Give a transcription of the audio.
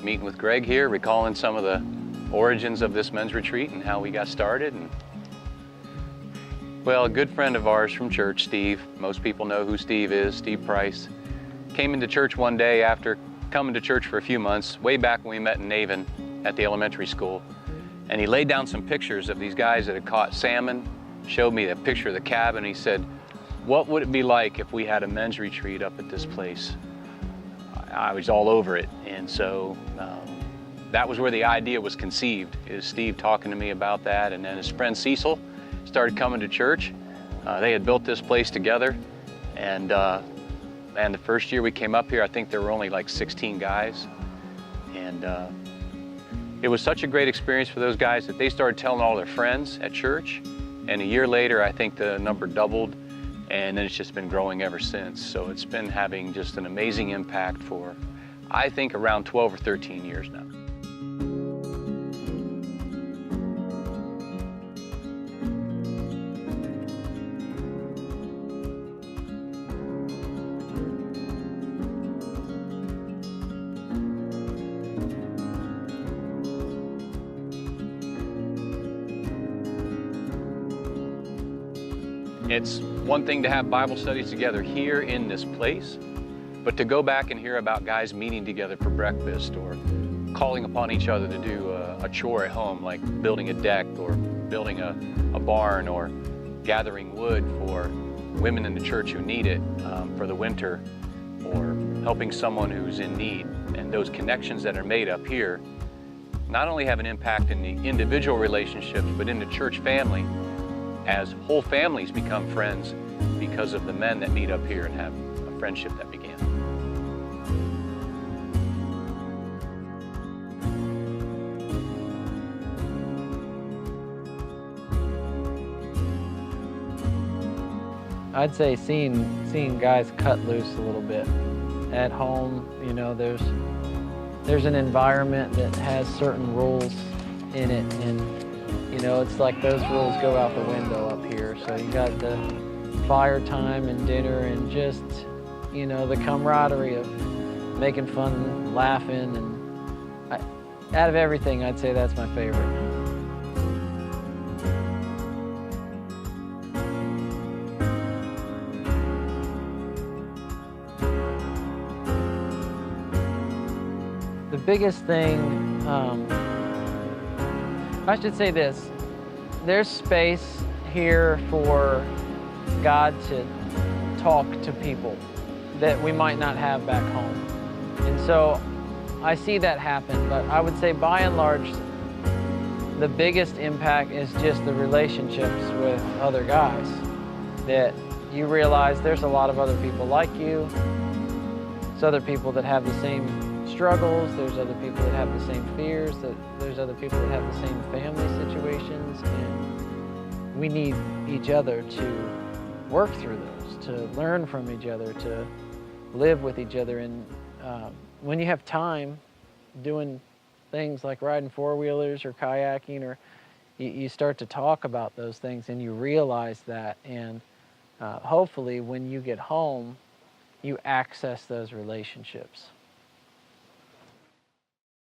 meeting with Greg here, recalling some of the origins of this men's retreat and how we got started. And, well, a good friend of ours from church, Steve, most people know who Steve is, Steve Price, came into church one day after coming to church for a few months, way back when we met in Naven at the elementary school. And he laid down some pictures of these guys that had caught salmon, showed me a picture of the cabin. He said, what would it be like if we had a men's retreat up at this place? I was all over it. And so that was where the idea was conceived, is Steve talking to me about that. And then his friend Cecil started coming to church. They had built this place together. And the first year we came up here, I think there were only like 16 guys. And it was such a great experience for those guys that they started telling all their friends at church. And a year later, I think the number doubled, and then it's just been growing ever since. So it's been having just an amazing impact for, I think, around 12 or 13 years now. It's one thing to have Bible studies together here in this place, but to go back and hear about guys meeting together for breakfast or calling upon each other to do a chore at home, like building a deck or building a barn or gathering wood for women in the church who need it for the winter, or helping someone who's in need. And those connections that are made up here not only have an impact in the individual relationships, but in the church family, as whole families become friends because of the men that meet up here and have a friendship that began. I'd say seeing guys cut loose a little bit. At home, you know, there's an environment that has certain rules in it, and you know, it's like those rules go out the window up here. So you got the fire time and dinner and just, you know, the camaraderie of making fun, laughing, and out of everything, I'd say that's my favorite. The biggest thing, I should say this, there's space here for God to talk to people that we might not have back home. And so I see that happen, but I would say by and large, the biggest impact is just the relationships with other guys, that you realize there's a lot of other people like you. There's other people that have the same struggles, there's other people that have the same fears, there's other people that have the same family situations, and we need each other to work through those, to learn from each other, to live with each other. And when you have time doing things like riding four-wheelers or kayaking, or you start to talk about those things and you realize that, and hopefully when you get home, you access those relationships.